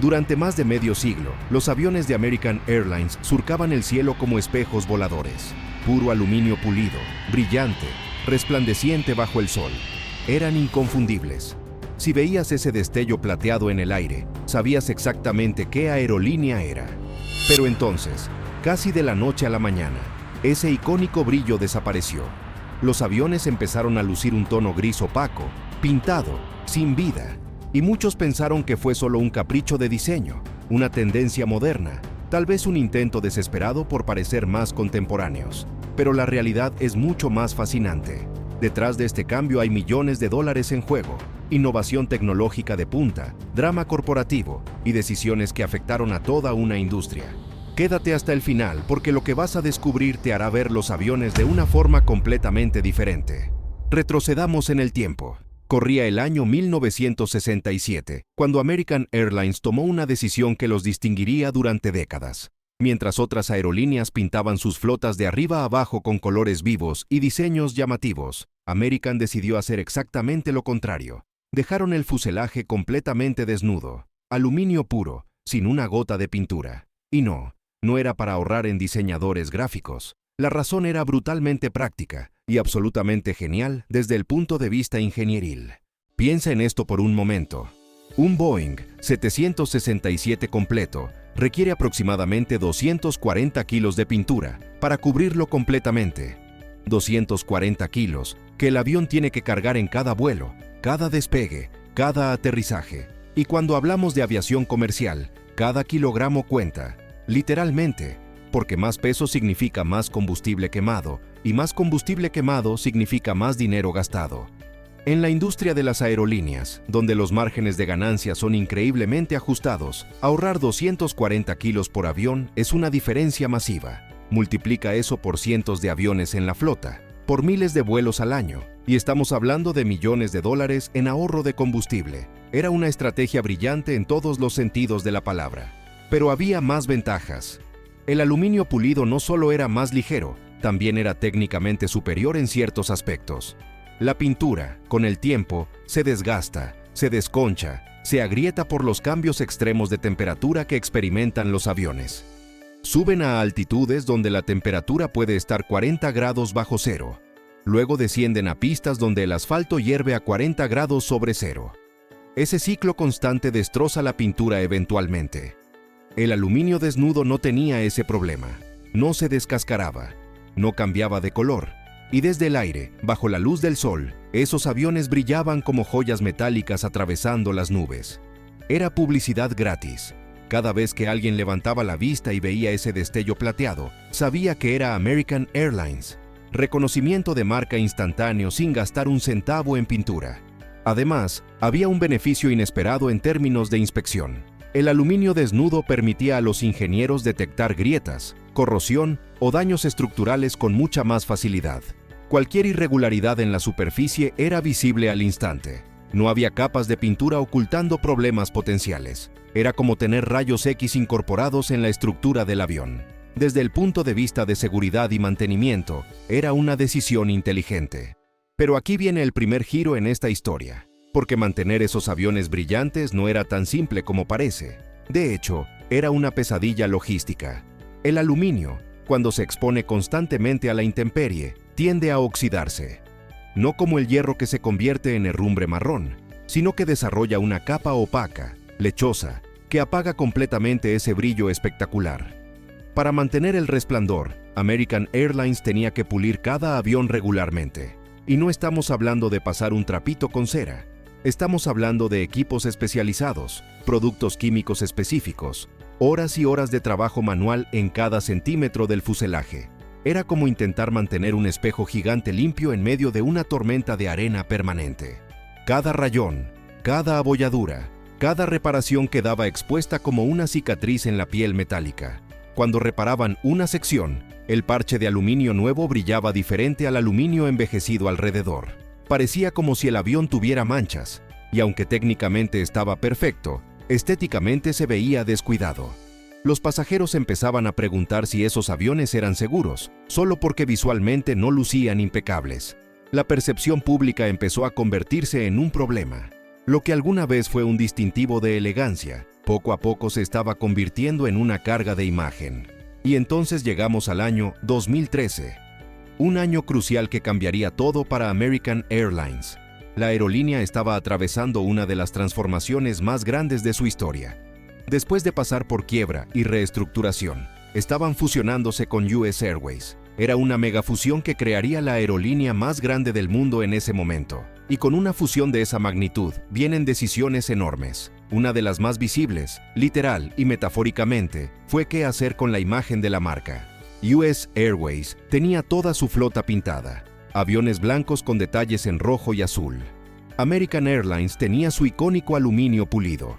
Durante más de medio siglo, los aviones de American Airlines surcaban el cielo como espejos voladores. Puro aluminio pulido, brillante, resplandeciente bajo el sol. Eran inconfundibles. Si veías ese destello plateado en el aire, sabías exactamente qué aerolínea era. Pero entonces, casi de la noche a la mañana, ese icónico brillo desapareció. Los aviones empezaron a lucir un tono gris opaco, pintado, sin vida, y muchos pensaron que fue solo un capricho de diseño, una tendencia moderna, tal vez un intento desesperado por parecer más contemporáneos. Pero la realidad es mucho más fascinante. Detrás de este cambio hay millones de dólares en juego, innovación tecnológica de punta, drama corporativo y decisiones que afectaron a toda una industria. Quédate hasta el final porque lo que vas a descubrir te hará ver los aviones de una forma completamente diferente. Retrocedamos en el tiempo. Corría el año 1967, cuando American Airlines tomó una decisión que los distinguiría durante décadas. Mientras otras aerolíneas pintaban sus flotas de arriba a abajo con colores vivos y diseños llamativos, American decidió hacer exactamente lo contrario. Dejaron el fuselaje completamente desnudo, aluminio puro, sin una gota de pintura. Y no era para ahorrar en diseñadores gráficos. La razón era brutalmente práctica y absolutamente genial desde el punto de vista ingenieril. Piensa en esto por un momento. Un Boeing 767 completo requiere aproximadamente 240 kilos de pintura para cubrirlo completamente. 240 kilos que el avión tiene que cargar en cada vuelo, cada despegue, cada aterrizaje. Y cuando hablamos de aviación comercial, cada kilogramo cuenta, literalmente, porque más peso significa más combustible quemado, y más combustible quemado significa más dinero gastado. En la industria de las aerolíneas, donde los márgenes de ganancia son increíblemente ajustados, ahorrar 240 kilos por avión es una diferencia masiva. Multiplica eso por cientos de aviones en la flota, por miles de vuelos al año, y estamos hablando de millones de dólares en ahorro de combustible. Era una estrategia brillante en todos los sentidos de la palabra. Pero había más ventajas. El aluminio pulido no solo era más ligero, también era técnicamente superior en ciertos aspectos. La pintura, con el tiempo, se desgasta, se desconcha, se agrieta por los cambios extremos de temperatura que experimentan los aviones. Suben a altitudes donde la temperatura puede estar 40 grados bajo cero. Luego descienden a pistas donde el asfalto hierve a 40 grados sobre cero. Ese ciclo constante destroza la pintura eventualmente. El aluminio desnudo no tenía ese problema. No se descascaraba, no cambiaba de color. Y desde el aire, bajo la luz del sol, esos aviones brillaban como joyas metálicas atravesando las nubes. Era publicidad gratis. Cada vez que alguien levantaba la vista y veía ese destello plateado, sabía que era American Airlines. Reconocimiento de marca instantáneo sin gastar un centavo en pintura. Además, había un beneficio inesperado en términos de inspección. El aluminio desnudo permitía a los ingenieros detectar grietas, corrosión o daños estructurales con mucha más facilidad. Cualquier irregularidad en la superficie era visible al instante. No había capas de pintura ocultando problemas potenciales. Era como tener rayos X incorporados en la estructura del avión. Desde el punto de vista de seguridad y mantenimiento, era una decisión inteligente. Pero aquí viene el primer giro en esta historia, porque mantener esos aviones brillantes no era tan simple como parece. De hecho, era una pesadilla logística. El aluminio, cuando se expone constantemente a la intemperie, tiende a oxidarse. No como el hierro que se convierte en herrumbre marrón, sino que desarrolla una capa opaca, lechosa, que apaga completamente ese brillo espectacular. Para mantener el resplandor, American Airlines tenía que pulir cada avión regularmente. Y no estamos hablando de pasar un trapito con cera. Estamos hablando de equipos especializados, productos químicos específicos, horas y horas de trabajo manual en cada centímetro del fuselaje. Era como intentar mantener un espejo gigante limpio en medio de una tormenta de arena permanente. Cada rayón, cada abolladura, cada reparación quedaba expuesta como una cicatriz en la piel metálica. Cuando reparaban una sección, el parche de aluminio nuevo brillaba diferente al aluminio envejecido alrededor. Parecía como si el avión tuviera manchas, y aunque técnicamente estaba perfecto, estéticamente se veía descuidado. Los pasajeros empezaban a preguntar si esos aviones eran seguros, solo porque visualmente no lucían impecables. La percepción pública empezó a convertirse en un problema. Lo que alguna vez fue un distintivo de elegancia, Poco a poco se estaba convirtiendo en una carga de imagen. Y entonces llegamos al año 2013, un año crucial que cambiaría todo para American Airlines. La aerolínea estaba atravesando una de las transformaciones más grandes de su historia. Después de pasar por quiebra y reestructuración, estaban fusionándose con US Airways. Era una megafusión que crearía la aerolínea más grande del mundo en ese momento. Y con una fusión de esa magnitud, vienen decisiones enormes. Una de las más visibles, literal y metafóricamente, fue qué hacer con la imagen de la marca. US Airways tenía toda su flota pintada, aviones blancos con detalles en rojo y azul. American Airlines tenía su icónico aluminio pulido.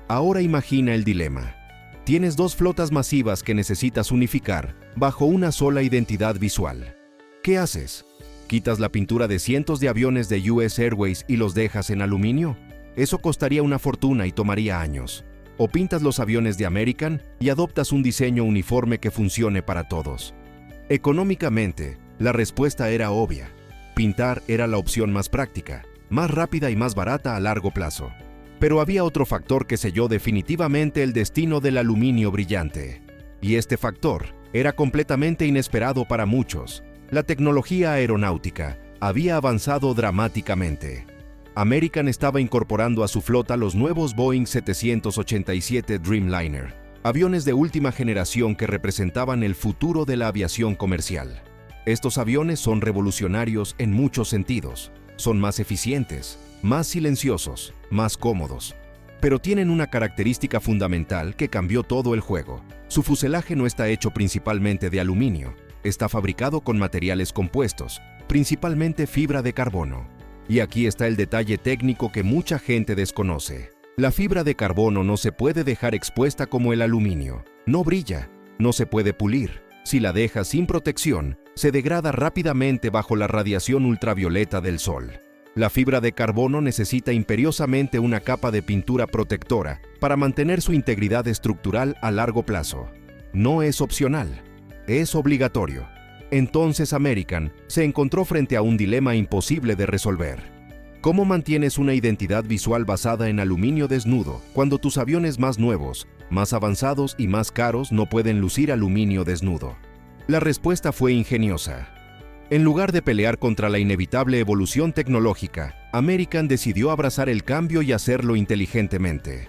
Ahora imagina el dilema. Tienes dos flotas masivas que necesitas unificar bajo una sola identidad visual. ¿Qué haces? ¿Quitas la pintura de cientos de aviones de US Airways y los dejas en aluminio? Eso costaría una fortuna y tomaría años. O pintas los aviones de American y adoptas un diseño uniforme que funcione para todos. Económicamente, la respuesta era obvia. Pintar era la opción más práctica, más rápida y más barata a largo plazo. Pero había otro factor que selló definitivamente el destino del aluminio brillante. Y este factor era completamente inesperado para muchos. La tecnología aeronáutica había avanzado dramáticamente. American estaba incorporando a su flota los nuevos Boeing 787 Dreamliner, aviones de última generación que representaban el futuro de la aviación comercial. Estos aviones son revolucionarios en muchos sentidos. Son más eficientes, más silenciosos, más cómodos. Pero tienen una característica fundamental que cambió todo el juego. Su fuselaje no está hecho principalmente de aluminio. Está fabricado con materiales compuestos, principalmente fibra de carbono. Y aquí está el detalle técnico que mucha gente desconoce. La fibra de carbono no se puede dejar expuesta como el aluminio. No brilla, no se puede pulir. Si la dejas sin protección, se degrada rápidamente bajo la radiación ultravioleta del sol. La fibra de carbono necesita imperiosamente una capa de pintura protectora para mantener su integridad estructural a largo plazo. No es opcional, es obligatorio. Entonces American se encontró frente a un dilema imposible de resolver. ¿Cómo mantienes una identidad visual basada en aluminio desnudo cuando tus aviones más nuevos, más avanzados y más caros no pueden lucir aluminio desnudo? La respuesta fue ingeniosa. En lugar de pelear contra la inevitable evolución tecnológica, American decidió abrazar el cambio y hacerlo inteligentemente.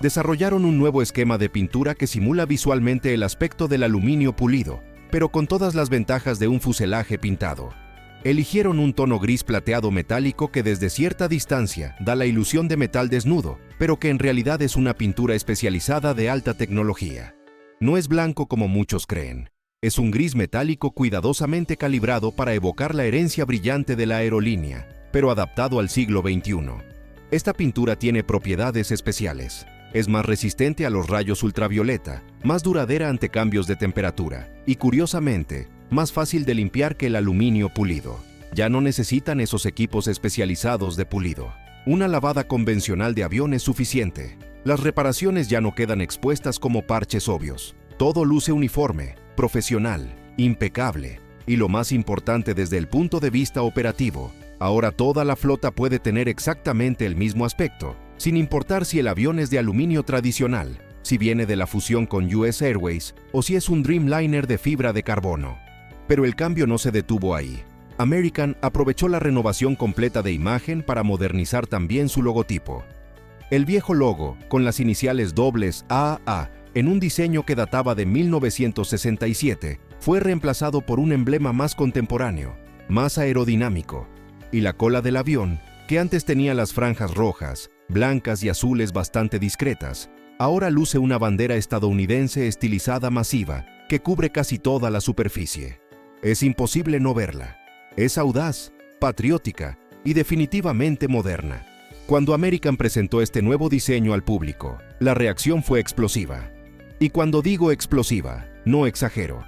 Desarrollaron un nuevo esquema de pintura que simula visualmente el aspecto del aluminio pulido, pero con todas las ventajas de un fuselaje pintado. Eligieron un tono gris plateado metálico que desde cierta distancia da la ilusión de metal desnudo, pero que en realidad es una pintura especializada de alta tecnología. No es blanco como muchos creen. Es un gris metálico cuidadosamente calibrado para evocar la herencia brillante de la aerolínea, pero adaptado al siglo XXI. Esta pintura tiene propiedades especiales. Es más resistente a los rayos ultravioleta, más duradera ante cambios de temperatura y, curiosamente, más fácil de limpiar que el aluminio pulido. Ya no necesitan esos equipos especializados de pulido. Una lavada convencional de avión es suficiente. Las reparaciones ya no quedan expuestas como parches obvios. Todo luce uniforme, profesional, impecable. Y lo más importante desde el punto de vista operativo, ahora toda la flota puede tener exactamente el mismo aspecto, sin importar si el avión es de aluminio tradicional, si viene de la fusión con US Airways o si es un Dreamliner de fibra de carbono. Pero el cambio no se detuvo ahí. American aprovechó la renovación completa de imagen para modernizar también su logotipo. El viejo logo, con las iniciales dobles AAA, en un diseño que databa de 1967, fue reemplazado por un emblema más contemporáneo, más aerodinámico. Y la cola del avión, que antes tenía las franjas rojas, blancas y azules bastante discretas, ahora luce una bandera estadounidense estilizada masiva que cubre casi toda la superficie. Es imposible no verla. Es audaz, patriótica y definitivamente moderna. Cuando American presentó este nuevo diseño al público, la reacción fue explosiva. Y cuando digo explosiva, no exagero.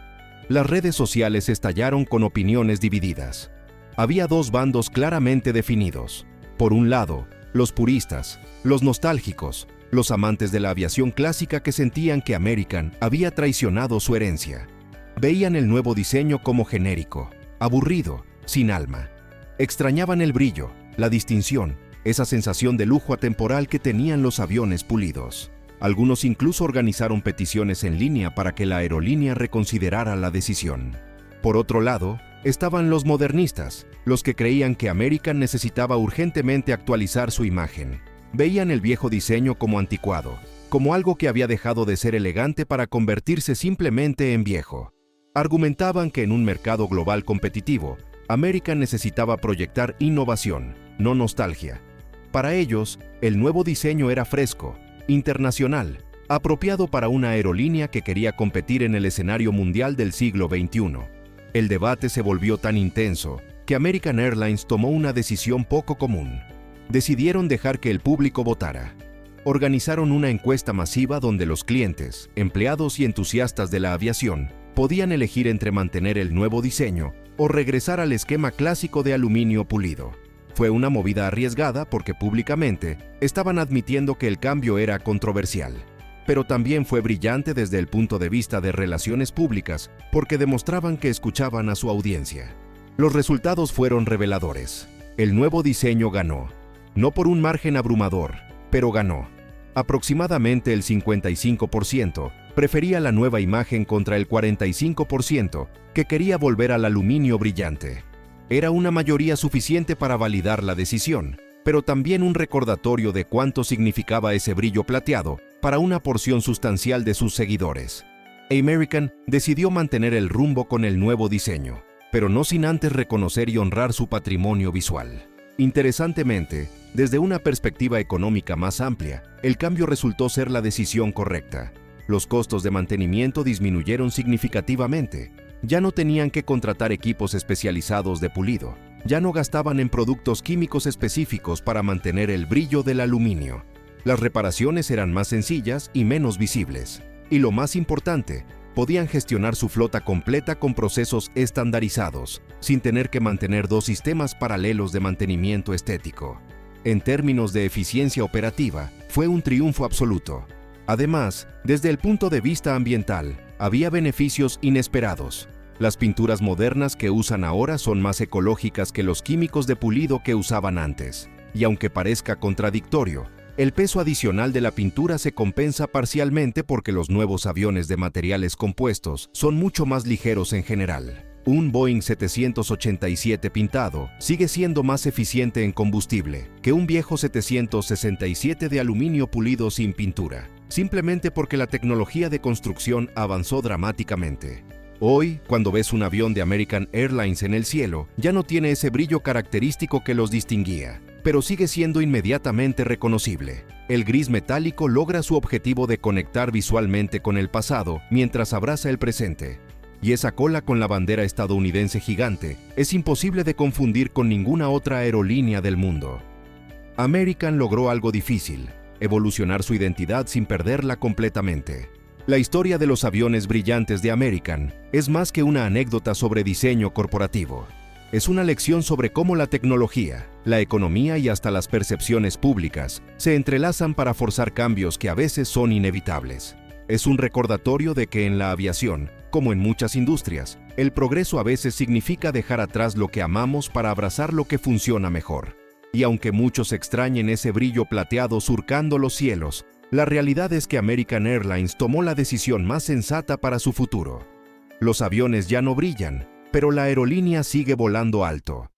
Las redes sociales estallaron con opiniones divididas. Había dos bandos claramente definidos. Por un lado, los puristas, los nostálgicos, los amantes de la aviación clásica que sentían que American había traicionado su herencia. Veían el nuevo diseño como genérico, aburrido, sin alma. Extrañaban el brillo, la distinción, esa sensación de lujo atemporal que tenían los aviones pulidos. Algunos incluso organizaron peticiones en línea para que la aerolínea reconsiderara la decisión. Por otro lado, estaban los modernistas, los que creían que American necesitaba urgentemente actualizar su imagen. Veían el viejo diseño como anticuado, como algo que había dejado de ser elegante para convertirse simplemente en viejo. Argumentaban que en un mercado global competitivo, American necesitaba proyectar innovación, no nostalgia. Para ellos, el nuevo diseño era fresco, internacional, apropiado para una aerolínea que quería competir en el escenario mundial del siglo XXI. El debate se volvió tan intenso que American Airlines tomó una decisión poco común. Decidieron dejar que el público votara. Organizaron una encuesta masiva donde los clientes, empleados y entusiastas de la aviación podían elegir entre mantener el nuevo diseño o regresar al esquema clásico de aluminio pulido. Fue una movida arriesgada porque públicamente estaban admitiendo que el cambio era controversial. Pero también fue brillante desde el punto de vista de relaciones públicas porque demostraban que escuchaban a su audiencia. Los resultados fueron reveladores. El nuevo diseño ganó. No por un margen abrumador, pero ganó. Aproximadamente el 55% prefería la nueva imagen contra el 45% que quería volver al aluminio brillante. Era una mayoría suficiente para validar la decisión, pero también un recordatorio de cuánto significaba ese brillo plateado para una porción sustancial de sus seguidores. American decidió mantener el rumbo con el nuevo diseño, pero no sin antes reconocer y honrar su patrimonio visual. Interesantemente, desde una perspectiva económica más amplia, el cambio resultó ser la decisión correcta. Los costos de mantenimiento disminuyeron significativamente. Ya no tenían que contratar equipos especializados de pulido. Ya no gastaban en productos químicos específicos para mantener el brillo del aluminio. Las reparaciones eran más sencillas y menos visibles. Y lo más importante, podían gestionar su flota completa con procesos estandarizados, sin tener que mantener dos sistemas paralelos de mantenimiento estético. En términos de eficiencia operativa, fue un triunfo absoluto. Además, desde el punto de vista ambiental, había beneficios inesperados. Las pinturas modernas que usan ahora son más ecológicas que los químicos de pulido que usaban antes. Y aunque parezca contradictorio, el peso adicional de la pintura se compensa parcialmente porque los nuevos aviones de materiales compuestos son mucho más ligeros en general. Un Boeing 787 pintado sigue siendo más eficiente en combustible que un viejo 767 de aluminio pulido sin pintura, simplemente porque la tecnología de construcción avanzó dramáticamente. Hoy, cuando ves un avión de American Airlines en el cielo, ya no tiene ese brillo característico que los distinguía, pero sigue siendo inmediatamente reconocible. El gris metálico logra su objetivo de conectar visualmente con el pasado mientras abraza el presente. Y esa cola con la bandera estadounidense gigante es imposible de confundir con ninguna otra aerolínea del mundo. American logró algo difícil: evolucionar su identidad sin perderla completamente. La historia de los aviones brillantes de American es más que una anécdota sobre diseño corporativo. Es una lección sobre cómo la tecnología, la economía y hasta las percepciones públicas se entrelazan para forzar cambios que a veces son inevitables. Es un recordatorio de que en la aviación, como en muchas industrias, el progreso a veces significa dejar atrás lo que amamos para abrazar lo que funciona mejor. Y aunque muchos extrañen ese brillo plateado surcando los cielos, la realidad es que American Airlines tomó la decisión más sensata para su futuro. Los aviones ya no brillan, pero la aerolínea sigue volando alto.